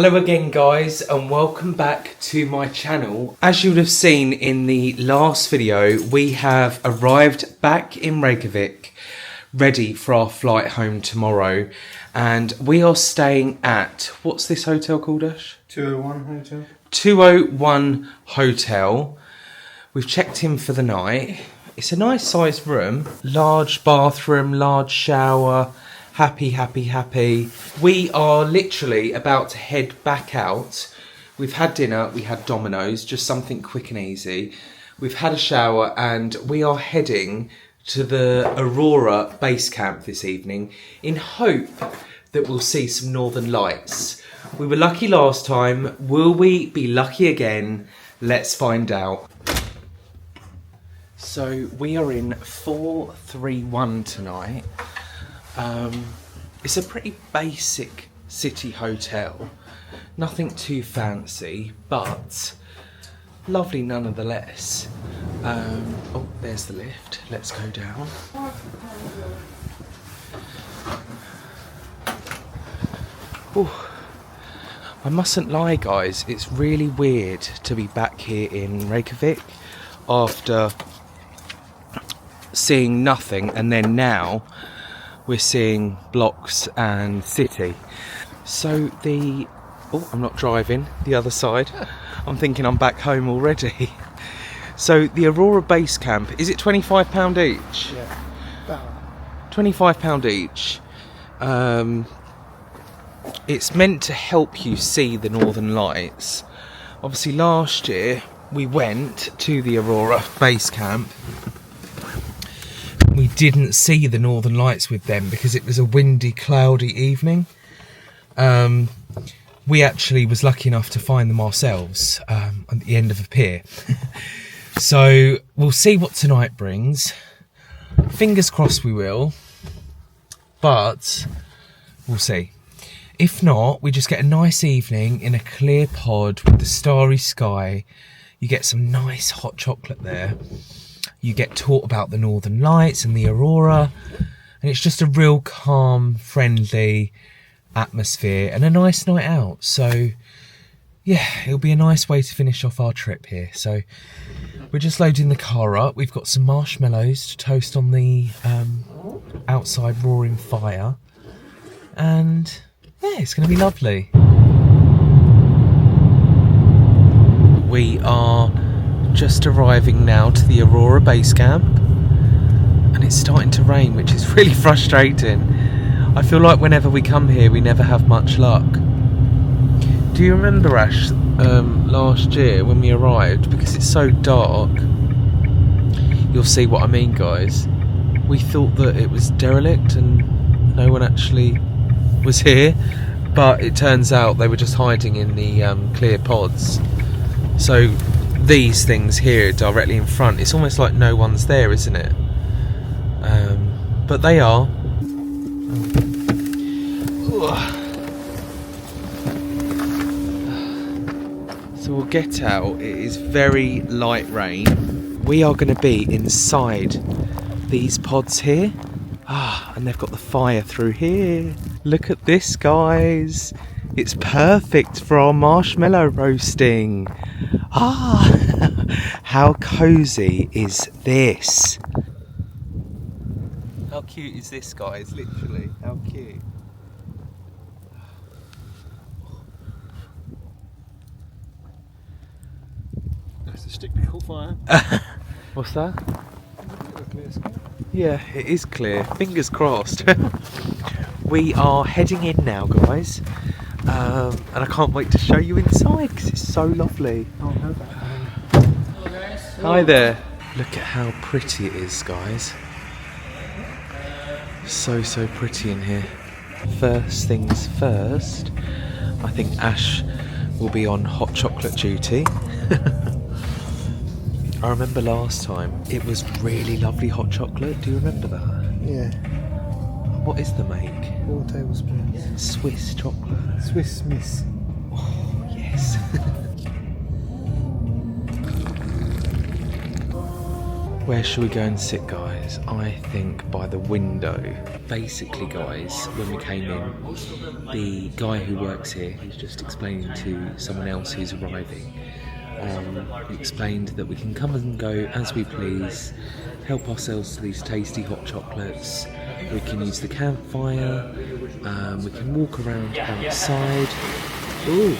Hello again guys and welcome back to my channel. As you would have seen in the last video, we have arrived back in Reykjavik, ready for our flight home tomorrow, and we are staying at, what's this hotel called, Ash? 201 Hotel. 201 Hotel. We've checked in for the night. It's a nice sized room, large bathroom, large shower. Happy. We are literally about to head back out. We've had dinner, we had Domino's, just something quick and easy. We've had a shower and we are heading to the Aurora Base Camp this evening in hope that we'll see some northern lights. We were lucky last time. Will we be lucky again? Let's find out. So we are in 431 tonight. It's a pretty basic city hotel, nothing too fancy, but lovely nonetheless. Oh, there's the lift. Let's go down. Ooh. I mustn't lie, guys, it's really weird to be back here in Reykjavik after seeing nothing, and then now we're seeing blocks and city. So I'm not driving, the other side. I'm thinking I'm back home already. So the Aurora Base Camp, is it £25 each? Yeah, about £25 each. It's meant to help you see the northern lights. Obviously last year we went to the Aurora Base Camp. We didn't see the northern lights with them because it was a windy, cloudy evening. We actually was lucky enough to find them ourselves at the end of a pier. So we'll see what tonight brings. Fingers crossed we will, but we'll see. If not, we just get a nice evening in a clear pod with the starry sky. You get some nice hot chocolate there. You get taught about the northern lights and the aurora, and it's just a real calm, friendly atmosphere and a nice night out. So yeah, it'll be a nice way to finish off our trip here. So we're just loading the car up. We've got some marshmallows to toast on the outside roaring fire, and yeah, it's going to be lovely. We are just arriving now to the Aurora Base Camp, and it's starting to rain, which is really frustrating. I feel like whenever we come here we never have much luck. Do you remember, Ash, last year when we arrived, because it's so dark, you'll see what I mean, guys, we thought that it was derelict and no one actually was here, but it turns out they were just hiding in the clear pods. So these things here directly in front, it's almost like no one's there, isn't it? But they are. So we'll get out. It is very light rain. We are going to be inside these pods here. And they've got the fire through here. Look at this, guys. It's perfect for our marshmallow roasting. How cozy is this? How cute is this, guys? Literally, how cute. That's the stick we call fire. What's that? Yeah, it is clear. Fingers crossed. We are heading in now, guys. And I can't wait to show you inside because it's so lovely. Hello guys. Hi there. Look at how pretty it is, guys. So pretty in here. First things first, I think Ash will be on hot chocolate duty. I remember last time it was really lovely hot chocolate. Do you remember that? Yeah. What is the make? 4 tablespoons. Swiss chocolate. Swiss Miss. Oh, yes. Where should we go and sit, guys? I think by the window. Basically, guys, when we came in, the guy who works here, he's just explaining to someone else who's arriving, he explained that we can come and go as we please, help ourselves to these tasty hot chocolates, we can use the campfire, we can walk around outside. Ooh!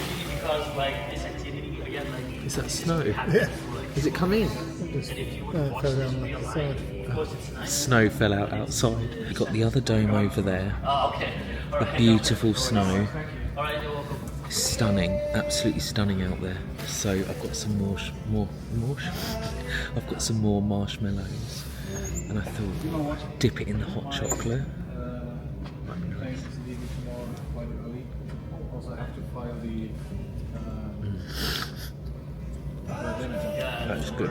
Is that snow? Yeah. Has it come in? Fell down the side. Snow fell out outside. We've got the other dome over there. The beautiful snow. Stunning, absolutely stunning out there. So I've got some I've got some more marshmallows, and I thought dip it in the hot chocolate. Might be nice. That's good.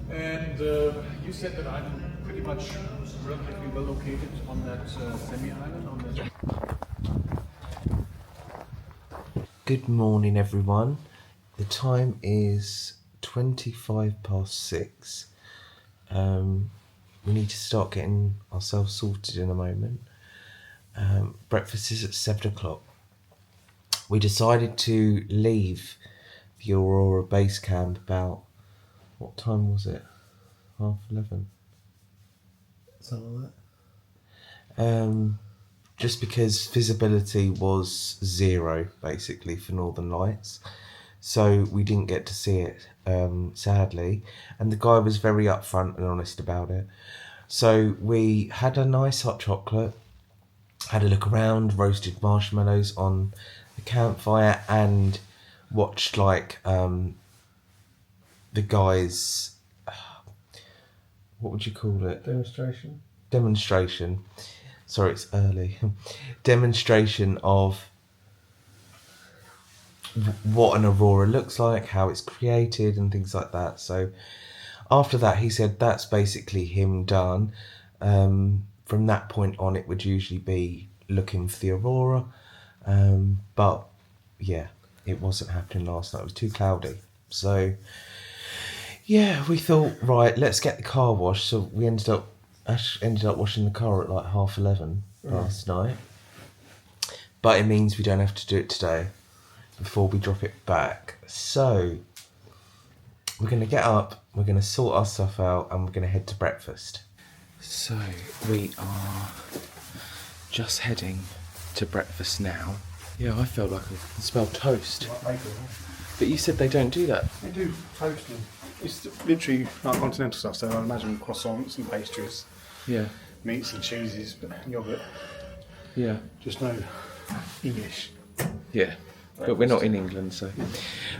And you said that I'm pretty much relatively well located on that semi-island. On that. Good morning, everyone. The time is 6:25. We need to start getting ourselves sorted in a moment. Breakfast is at 7 o'clock. We decided to leave the Aurora Base Camp about, what time was it? 11:30. Something like that. Just because visibility was 0 basically for Northern Lights, so we didn't get to see it, sadly, and the guy was very upfront and honest about it. So we had a nice hot chocolate, had a look around, roasted marshmallows on the campfire, and watched like the guys, what would you call it? Demonstration. Sorry, it's early. Demonstration of what an aurora looks like, how it's created, and things like that. So after that, he said that's basically him done. From that point on, it would usually be looking for the aurora, but yeah, it wasn't happening last night. It was too cloudy. So yeah, we thought, right, let's get the car washed. So we ended up washing the car at like 11:30 last night. But it means we don't have to do it today before we drop it back. So we're going to get up, we're going to sort our stuff out, and we're going to head to breakfast. So we are just heading to breakfast now. Yeah, I felt like I smelled toast. But you said they don't do that. They do toasting. It's literally like continental stuff, so I imagine croissants and pastries, Yeah. meats and cheeses, but yogurt. Yeah. Just no English. Yeah. But we're not in England, so.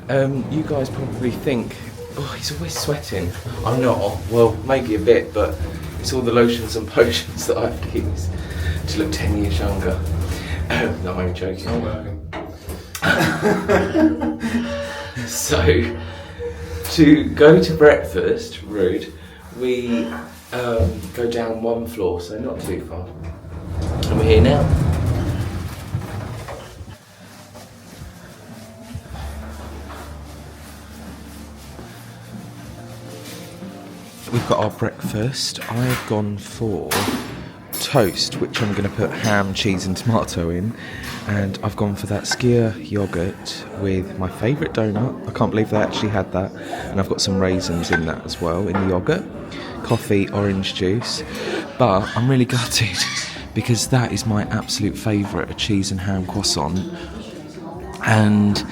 You guys probably think, oh, he's always sweating. I'm not. Well, maybe a bit, but it's all the lotions and potions that I have to use to look 10 years younger. No, I'm only joking. So, to go to breakfast, rude, we go down one floor, so not too far. And we're here now. We've got our breakfast. I've gone for toast, which I'm going to put ham, cheese and tomato in, and I've gone for that skyr yoghurt with my favourite donut. I can't believe they actually had that, and I've got some raisins in that as well, in the yoghurt, coffee, orange juice. But I'm really gutted because that is my absolute favourite, a cheese and ham croissant, and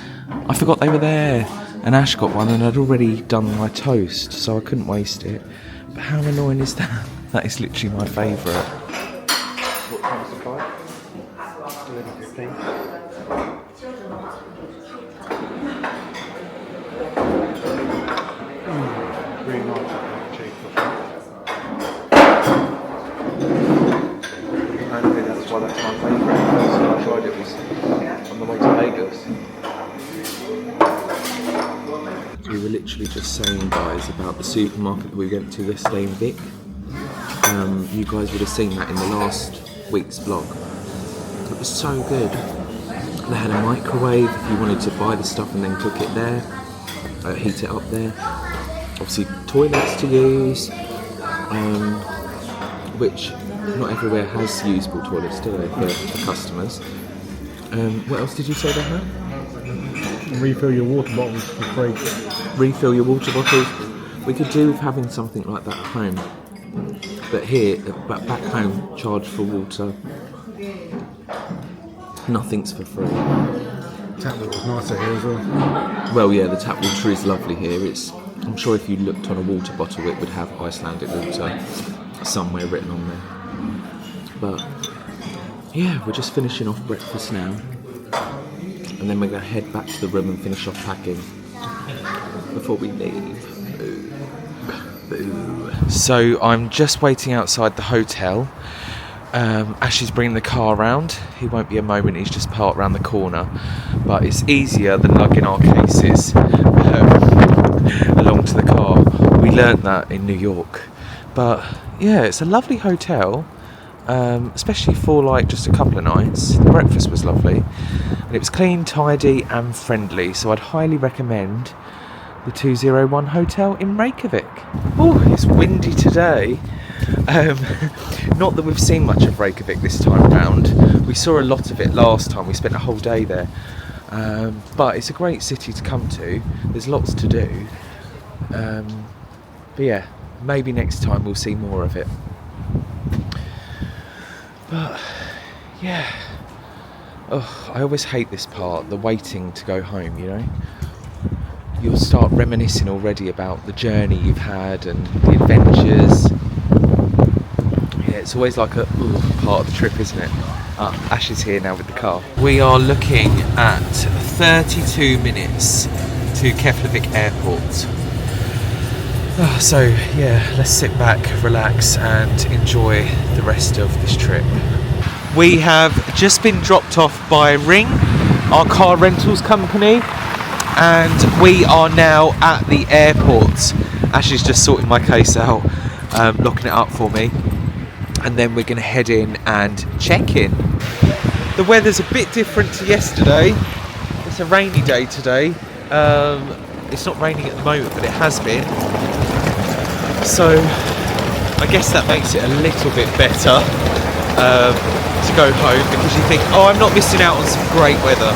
I forgot they were there, and Ash got one, and I'd already done my toast, so I couldn't waste it. But how annoying is that? That is literally my favourite. What time is the flight? 11:15. Really nice cheese. Apparently that's why that's my favourite. First time I tried it was on the way to Vegas. We were literally just saying, guys, about the supermarket that we went to yesterday in Vic. You guys would have seen that in the last week's vlog. It was so good. They had a microwave if you wanted to buy the stuff and then cook it there, heat it up there. obviously toilets to use, which not everywhere has usable toilets, do they, for customers. What else did you say they had? Refill your water bottles for free. Refill your water bottles. We could do with having something like that at home, but back home, charge for water. Nothing's for free. Tap water's nicer here as well. Well, yeah, the tap water is lovely here. I'm sure if you looked on a water bottle, it would have Icelandic water somewhere written on there. But yeah, we're just finishing off breakfast now, and then we're going to head back to the room and finish off packing before we leave. Boo. So I'm just waiting outside the hotel. Ash is bringing the car around. He won't be a moment, he's just parked around the corner, but it's easier than lugging our cases along to the car. We learnt that in New York. But yeah, it's a lovely hotel, especially for like just a couple of nights. The breakfast was lovely, and it was clean, tidy and friendly, so I'd highly recommend the 201 Hotel in Reykjavik. Oh, it's windy today. Not that we've seen much of Reykjavik this time round. We saw a lot of it last time, we spent a whole day there. But it's a great city to come to, there's lots to do. But yeah, maybe next time we'll see more of it. But yeah, I always hate this part, the waiting to go home, you know. You'll start reminiscing already about the journey you've had and the adventures. Yeah, it's always like a part of the trip, isn't it? Ash is here now with the car. We are looking at 32 minutes to Keflavik Airport. So yeah, let's sit back, relax and enjoy the rest of this trip. We have just been dropped off by Ring, our car rentals company, and we are now at the airport. Ash is just sorting my case out, locking it up for me, and then we're going to head in and check in. The weather's a bit different to yesterday. It's a rainy day today. It's not raining at the moment, but it has been. So I guess that makes it a little bit better to go home, because you think, oh, I'm not missing out on some great weather,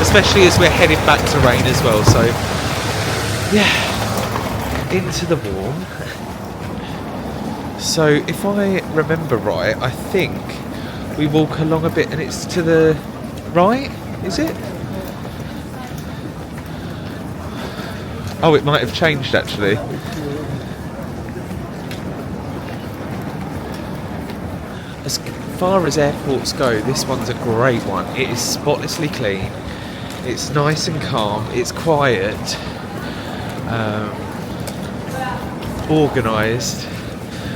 especially as we're heading back to rain as well. So yeah, into the warm. So if I remember right, I think we walk along a bit and it's to the right, is it? Oh, it might have changed actually. As far as airports go, this one's a great one. It is spotlessly clean. It's nice and calm. It's quiet. Organised,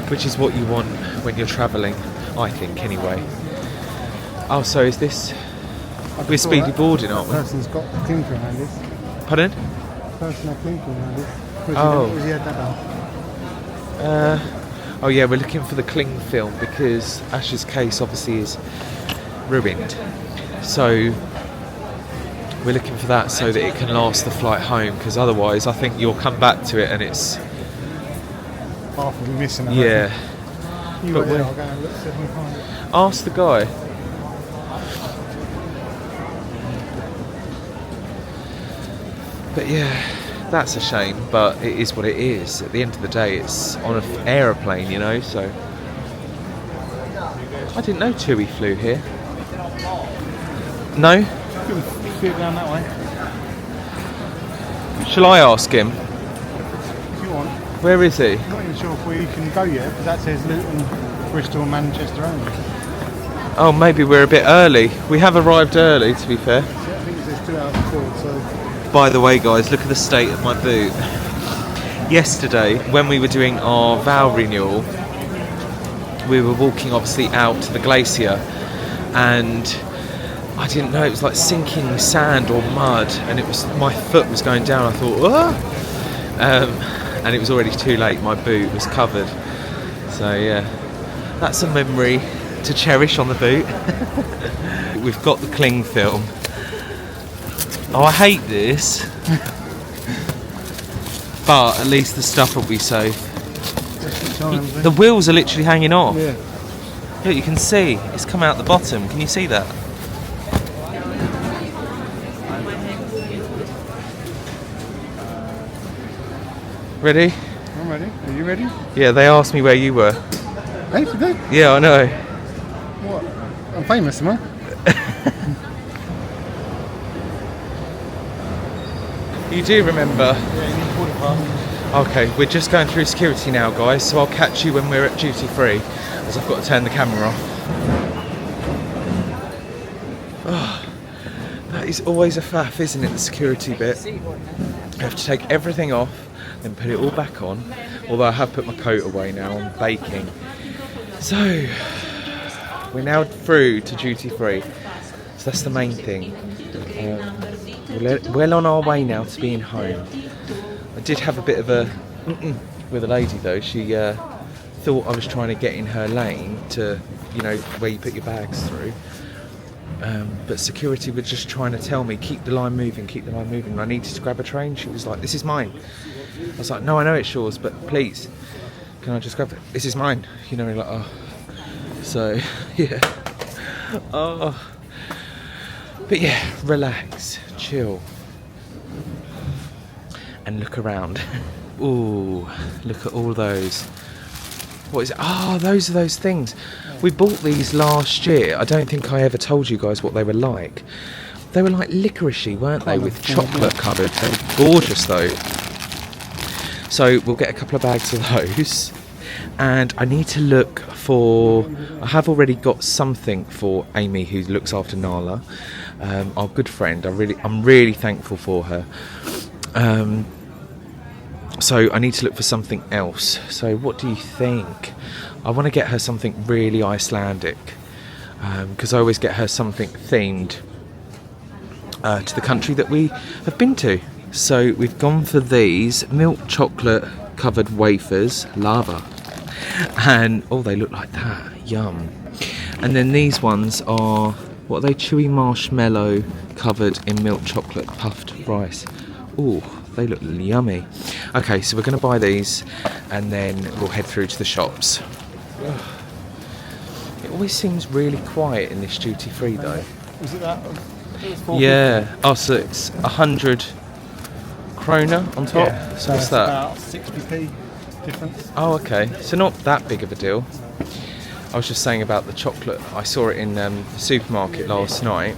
which is what you want when you're travelling, I think, anyway. Oh, so is this... We're speedy boarding, aren't we? The person's got a clinker around this. Pardon? The person had a clinker around this. Oh. Was he had that done? Oh yeah, we're looking for the cling film because Ash's case obviously is ruined. So we're looking for that so that it can last the flight home, because otherwise I think you'll come back to it and it's... Half of them missing. Yeah. You But wait there, I'll go and look, see if I can find it. Ask the guy. But yeah, that's a shame, but it is what it is. At the end of the day, it's on an aeroplane, you know, so... I didn't know Tui flew here. No? See it down that way. Shall I ask him? If you want. Where is he? I'm not even sure where you can go yet, because that says Luton, Bristol and Manchester only. Oh, maybe we're a bit early. We have arrived early, to be fair. I think it says 2 hours forward, so... By the way, guys, look at the state of my boot. Yesterday, when we were doing our vow renewal, we were walking obviously out to the glacier, and I didn't know it was like sinking sand or mud, and it was, my foot was going down. I thought, oh! And it was already too late. My boot was covered. So yeah, that's a memory to cherish on the boot. We've got the cling film. Oh, I hate this. but at least the stuff will be safe. Times, The wheels are literally hanging off. yeah. Look, you can see it's come out the bottom. Can you see that? Ready? I'm ready. Are you ready? Yeah, they asked me where you were. Hey, today? Yeah, I know. What? I'm famous, am I? You do remember? Yeah, you need to call the park. Okay, we're just going through security now, guys, so I'll catch you when we're at duty free, as I've got to turn the camera off. Oh, that is always a faff, isn't it, the security bit? You have to take everything off, then put it all back on, although I have put my coat away now, I'm baking. So, we're now through to duty free, so that's the main thing. We're well on our way now to being home. I did have a bit of a with a lady though. She thought I was trying to get in her lane to, you know, where you put your bags through. But security were just trying to tell me, keep the line moving, keep the line moving. And I needed to grab a train. She was like, this is mine. I was like, no, I know it's yours, but please, can I just grab it? This is mine. You know, like, oh. So, yeah. Oh. But yeah, relax, chill. And look around. Ooh, look at all those. What is it? Oh, those are those things. We bought these last year. I don't think I ever told you guys what they were like. They were like licoricey, weren't they? With chocolate covered. They were gorgeous though. So we'll get a couple of bags of those. And I need to look for... I have already got something for Amy, who looks after Nala. Our good friend. I'm really thankful for her. So I need to look for something else. So what do you think? I want to get her something really Icelandic, because I always get her something themed to the country that we have been to. So we've gone for these milk chocolate covered wafers, lava, and oh, they look like that, yum. And then these ones are, what are they, chewy marshmallow covered in milk chocolate puffed rice. Ooh, they look yummy. Okay, so we're going to buy these and then we'll head through to the shops. It always seems really quiet in this duty free though. Was it that? Yeah. Oh, so it's 100 kroner on top. Yeah, so what's that? About 60p difference. Oh, okay. So not that big of a deal. I was just saying about the chocolate. I saw it in the supermarket last night.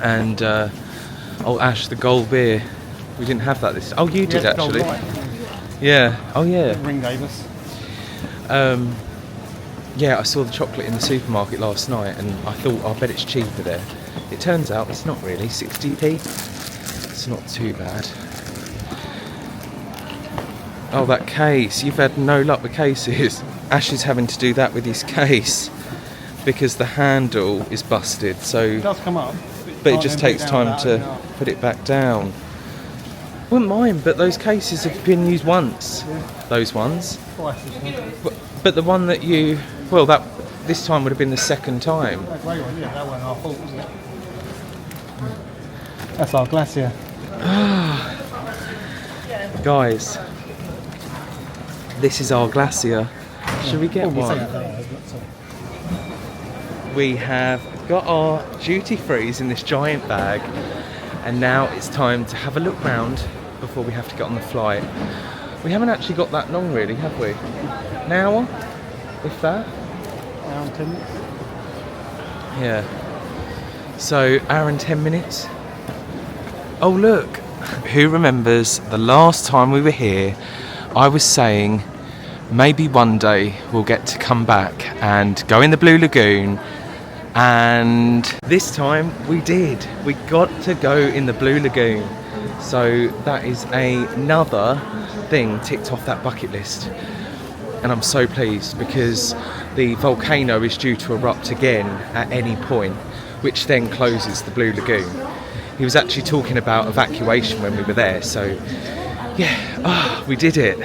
And oh, Ash, the gold beer. We didn't have that this. Oh, you did actually. Yeah. Oh, yeah. Ring gave us. Yeah, I saw the chocolate in the supermarket last night, and I thought, I bet it's cheaper there. It turns out it's not really. 60p. It's not too bad. Oh, that case. You've had no luck with cases. Ash is having to do that with his case because the handle is busted. So It does come up. but it just takes time to put it back down. Wouldn't mind, but those cases have been used once. Yeah. Those ones. Twice. But the one that you, well, that this time would have been the second time. That grey one, yeah, that wasn't our fault, was it? That's our glacier. Guys, this is our glacier. Should we get one? We have got our duty frees in this giant bag, and now it's time to have a look round before we have to get on the flight. We haven't actually got that long really, have we? An hour? If that? Around 10 minutes. Yeah. So, hour and 10 minutes. Oh look, who remembers the last time we were here, I was saying maybe one day we'll get to come back and go in the Blue Lagoon, and this time we did. We got to go in the Blue Lagoon. So that is another thing ticked off that bucket list. And I'm so pleased because the volcano is due to erupt again at any point, which then closes the Blue Lagoon. He was actually talking about evacuation when we were there, so yeah, we did it.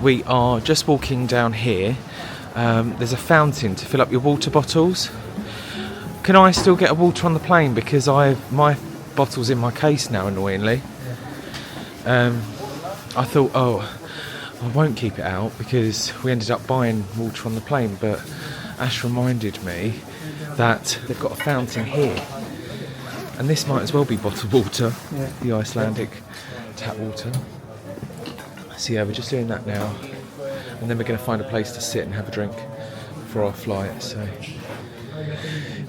We are just walking down here. There's a fountain to fill up your water bottles. Can I still get a water on the plane? Because my bottle's in my case now, annoyingly. I thought, oh, I won't keep it out because we ended up buying water on the plane, but Ash reminded me that they've got a fountain here, and this might as well be bottled water, the Icelandic tap water. So yeah, we're just doing that now, and then we're going to find a place to sit and have a drink for our flight. So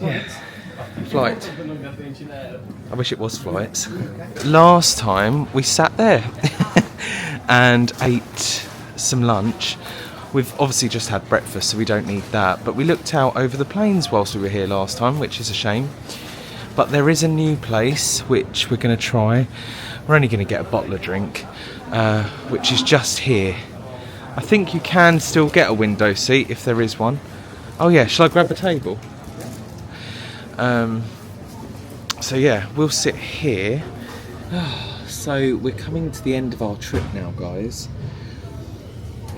yeah, flight. I wish it was flights. Last time we sat there and ate some lunch. We've obviously just had breakfast, so we don't need that, but we looked out over the plains whilst we were here last time, which is a shame. But there is a new place which we're going to try. We're only going to get a bottle of drink, which is just here. I think you can still get a window seat if there is one. Oh yeah, shall I grab a table? So yeah, we'll sit here. So we're coming to the end of our trip now, guys.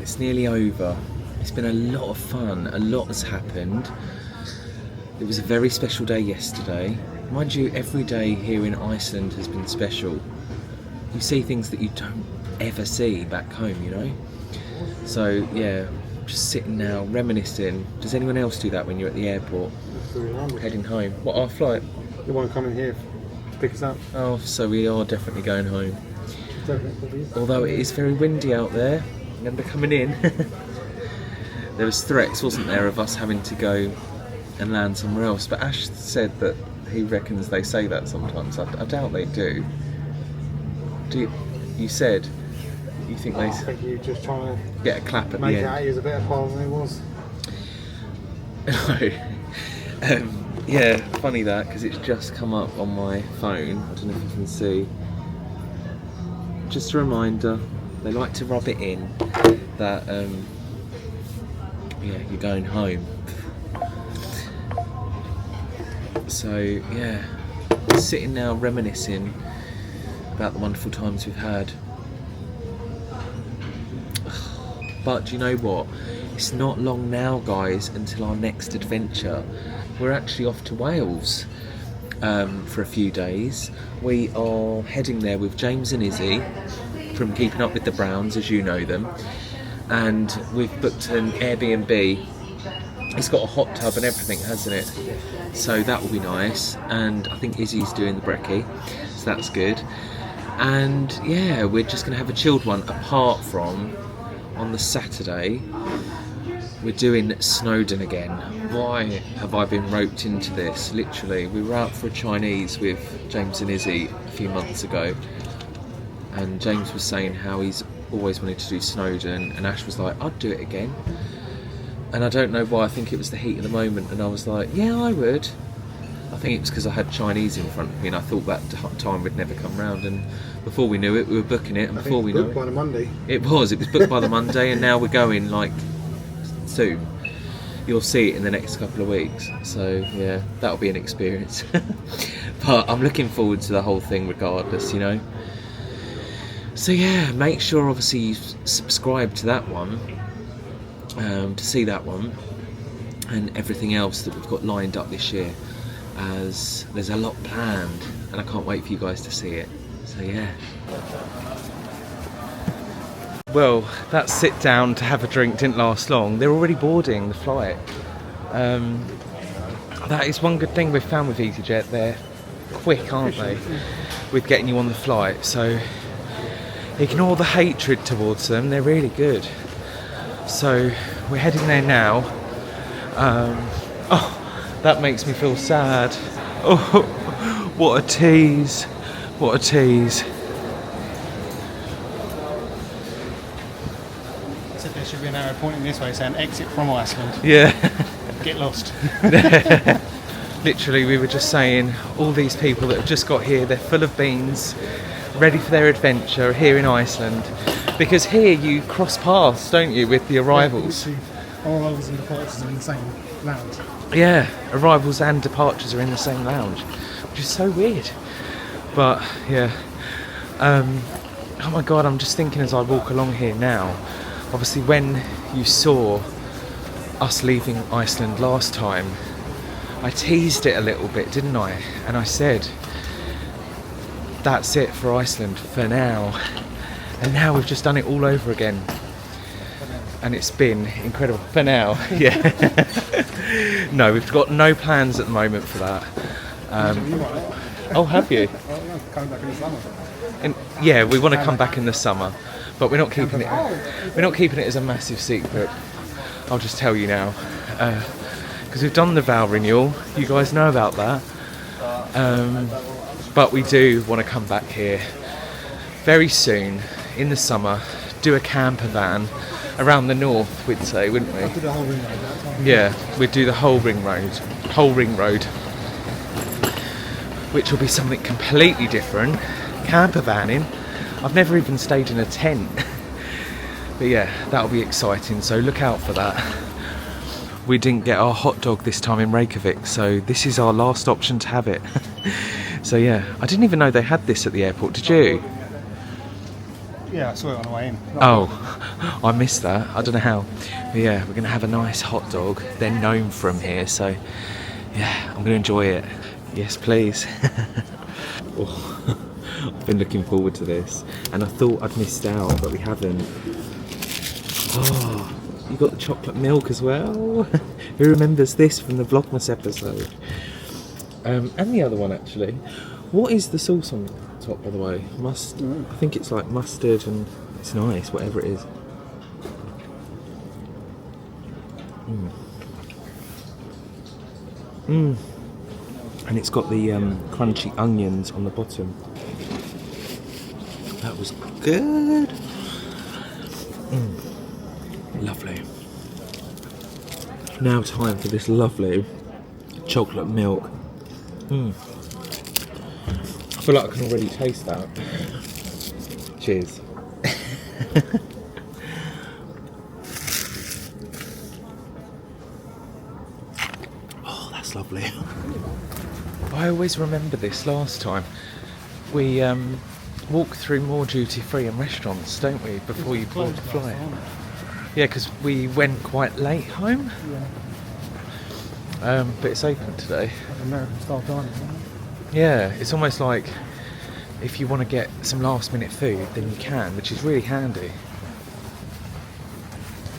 It's nearly over. It's been a lot of fun. A lot has happened. It was a very special day yesterday. Mind you, every day here in Iceland has been special. You see things that you don't ever see back home, you know? So yeah, just sitting now, reminiscing. Does anyone else do that when you're at the airport? Heading home. What, our flight? You want to come in here to pick us up? Oh, so we are definitely going home. Definitely. Although it is very windy out there, and we're coming in. There was threats, wasn't there, of us having to go and land somewhere else. But Ash said that he reckons they say that sometimes. I doubt they do. You said you think they? I think you're just trying to get a clap at make the it out end. he was a better pilot than he was. No. Yeah, funny that, because it's just come up on my phone. I don't know if you can see. Just a reminder, they like to rub it in that yeah, you're going home. So yeah, sitting now reminiscing about the wonderful times we've had. But do you know what? It's not long now, guys, until our next adventure. We're actually off to Wales for a few days. We are heading there with James and Izzy from Keeping Up with the Browns, as you know them, and we've booked an Airbnb. It's got a hot tub and everything, hasn't it? So that will be nice. And I think Izzy's doing the brekkie, so that's good. And yeah, we're just going to have a chilled one, apart from on the Saturday we're doing Snowdon again. Why have I been roped into this? Literally, we were out for a Chinese with James and Izzy a few months ago, and James was saying how he's always wanted to do Snowdon, and Ash was like, I'd do it again. And I don't know why, I think it was the heat of the moment, and I was like, yeah, I would. I think it was because I had Chinese in front of me, and I thought that time would never come round, and before we knew it, we were booking it, and before we knew it... by the Monday. It was booked by the Monday, and now we're going, like, soon. You'll see it in the next couple of weeks, so yeah, that'll be an experience. But I'm looking forward to the whole thing regardless, you know. So yeah, make sure obviously you subscribe to that one, to see that one, and everything else that we've got lined up this year, as there's a lot planned, and I can't wait for you guys to see it. So yeah. Well, that sit down to have a drink didn't last long. They're already boarding the flight. That is one good thing we've found with EasyJet. They're quick, aren't they, with getting you on the flight. So ignore the hatred towards them. They're really good. So we're heading there now. Oh, that makes me feel sad. Oh, what a tease. What a tease. There should be an arrow pointing this way saying exit from Iceland. Yeah. Get lost. Literally, we were just saying, all these people that have just got here, they're full of beans, ready for their adventure here in Iceland. Because here you cross paths, don't you, with the arrivals? Yeah, arrivals and departures are in the same lounge. Yeah, arrivals and departures are in the same lounge, which is so weird. But yeah, oh my god, I'm just thinking as I walk along here now. Obviously, when you saw us leaving Iceland last time, I teased it a little bit, didn't I? And I said, that's it for Iceland for now. And now we've just done it all over again. And it's been incredible for now. Yeah. No, we've got no plans at the moment for that. Oh, have you? Coming back in the summer. And yeah, we want to come back in the summer, but we're not keeping it. We're not keeping it as a massive secret. I'll just tell you now, because we've done the vow renewal. You guys know about that. But we do want to come back here very soon in the summer. Do a camper van around the north, we'd say, wouldn't we? Do the whole ring road that time. Yeah, we'd do the whole ring road, which will be something completely different. Camper vanning. I've never even stayed in a tent. But yeah, that'll be exciting, so look out for that. We didn't get our hot dog this time in Reykjavik, so this is our last option to have it. So yeah, I didn't even know they had this at the airport, did you? Yeah, I saw it on the way in. Oh, I missed that. I don't know how. But yeah, we're going to have a nice hot dog. They're known from here, so yeah, I'm going to enjoy it. Yes, please. Oh, I've been looking forward to this, and I thought I'd missed out, but we haven't. Oh, you got the chocolate milk as well. Who remembers this from the Vlogmas episode? And the other one actually. What is the sauce on top, by the way? I think it's like mustard, and it's nice, whatever it is. And it's got the crunchy onions on the bottom. That was good. Lovely. Now time for this lovely chocolate milk. I feel like I can already taste that. Cheers. Oh, that's lovely. I always remember this last time. We walk through more duty-free and restaurants, don't we, before you board the flight? Yeah, because we went quite late home. Yeah. But it's open today. Like American style dining, isn't it? Yeah, it's almost like if you want to get some last minute food, then you can, which is really handy.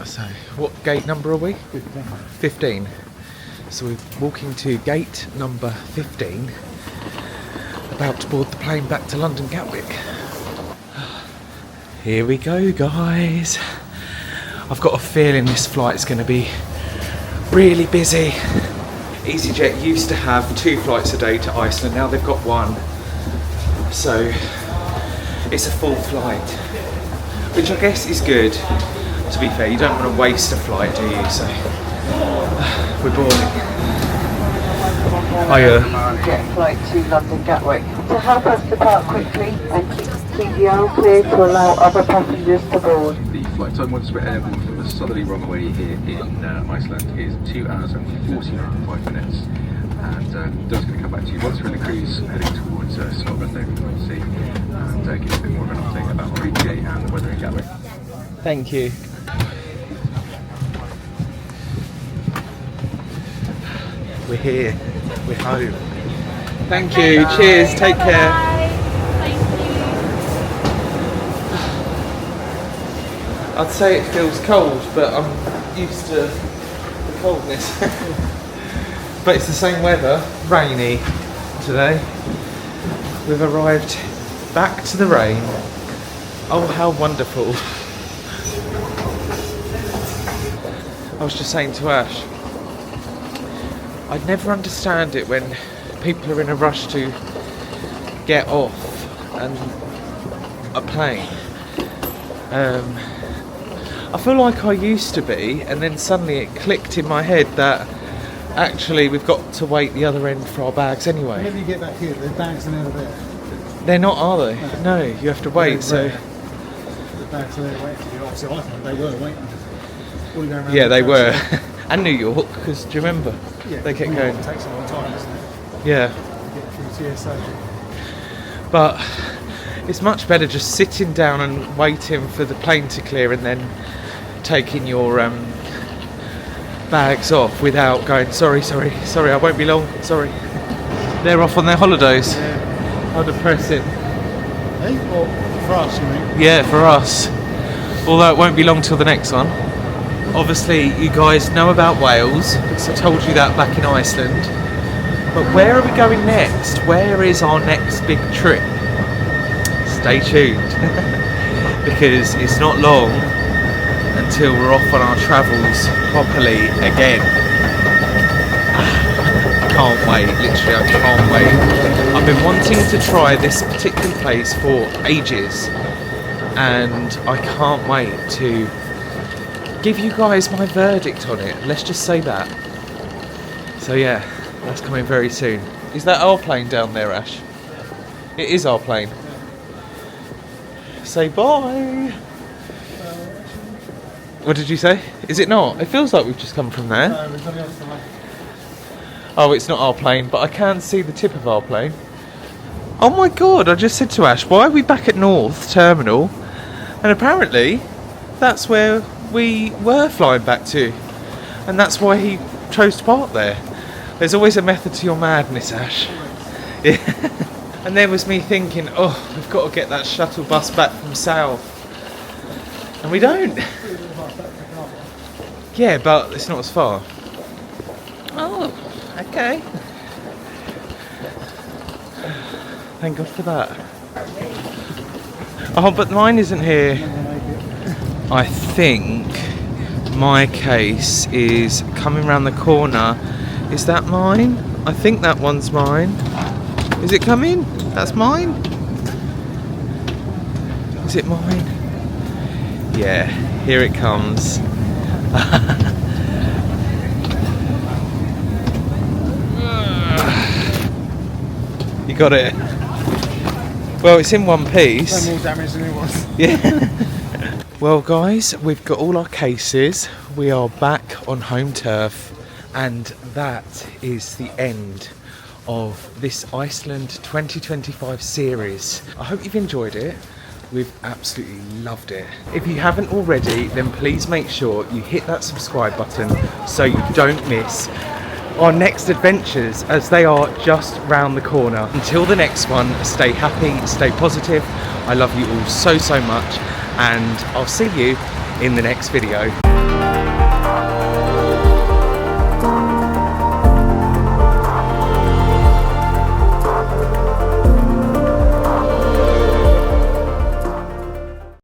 So, what gate number are we? 15. 15. So we're walking to gate number 15, about to board the plane back to London Gatwick. Here we go, guys. I've got a feeling this flight's going to be really busy. EasyJet used to have 2 flights a day to Iceland, now they've got 1. So it's a full flight, which I guess is good, to be fair. You don't want to waste a flight, do you? So we're boarding. Jet flight to London Gatwick. To help us depart quickly and keep the aisle clear to allow other passengers to board. The flight time once we're airborne from the southerly runway here in Iceland is 2 hours and 45 minutes. And Doug's going to come back to you once we're in the cruise heading towards Scotland over the North Sea, and give you a bit more of an update about our ETA and the weather in Gatwick. Thank you. We're here. We're home. Thank you. Bye. Cheers. Take care. Thank you. I'd say it feels cold, but I'm used to the coldness. But it's the same weather, rainy today. We've arrived back to the rain. Oh, how wonderful. I was just saying to Ash, I'd never understand it when people are in a rush to get off and a plane. I feel like I used to be, and then suddenly it clicked in my head that actually we've got to wait the other end for our bags anyway. Whenever you get back here, the bags are never there. They're not, are they? No, you have to wait. So The bags are there waiting for you. Obviously, I think they were waiting. All going around yeah, the they were. tracks. And New York, because do you remember? Yeah, They kept New going. York takes a long time, doesn't it? Yeah, To get through TSA. but it's much better just sitting down and waiting for the plane to clear and then taking your bags off without going, sorry, I won't be long, sorry. They're off on their holidays. Yeah. How depressing. Hey, or for us, you mean? Yeah, for us. Although it won't be long till the next one. Obviously, you guys know about Wales, because I told you that back in Iceland. But where are we going next? Where is our next big trip? Stay tuned, because it's not long until we're off on our travels properly again. Can't wait, literally I can't wait. I've been wanting to try this particular place for ages, and I can't wait to give you guys my verdict on it, let's just say that. So yeah, that's coming very soon. Is that our plane down there, Ash? It is our plane. Say bye. What did you say? Is it not? It feels like we've just come from there. No, we've got the other way. Oh, it's not our plane, but I can see the tip of our plane. Oh my god, I just said to Ash, why are we back at North Terminal? And apparently, that's where we were flying back to. And that's why he chose to park there. There's always a method to your madness, Ash. Yeah. And there was me thinking, oh, we've got to get that shuttle bus back from South. And we don't. Yeah, but it's not as far. Oh, okay. Thank God for that. Oh, but mine isn't here. I think my case is coming round the corner. Is that mine? I think that one's mine. Is it coming? That's mine? Is it mine? Yeah, here it comes. You got it? Well, it's in one piece. No more damage than it was. Yeah. Well, guys, we've got all our cases. We are back on home turf, and that is the end of this Iceland 2025 series. I hope you've enjoyed it. We've absolutely loved it. If you haven't already, then please make sure you hit that subscribe button so you don't miss our next adventures, as they are just round the corner. Until the next one, stay happy, stay positive. I love you all so, so much, and I'll see you in the next video.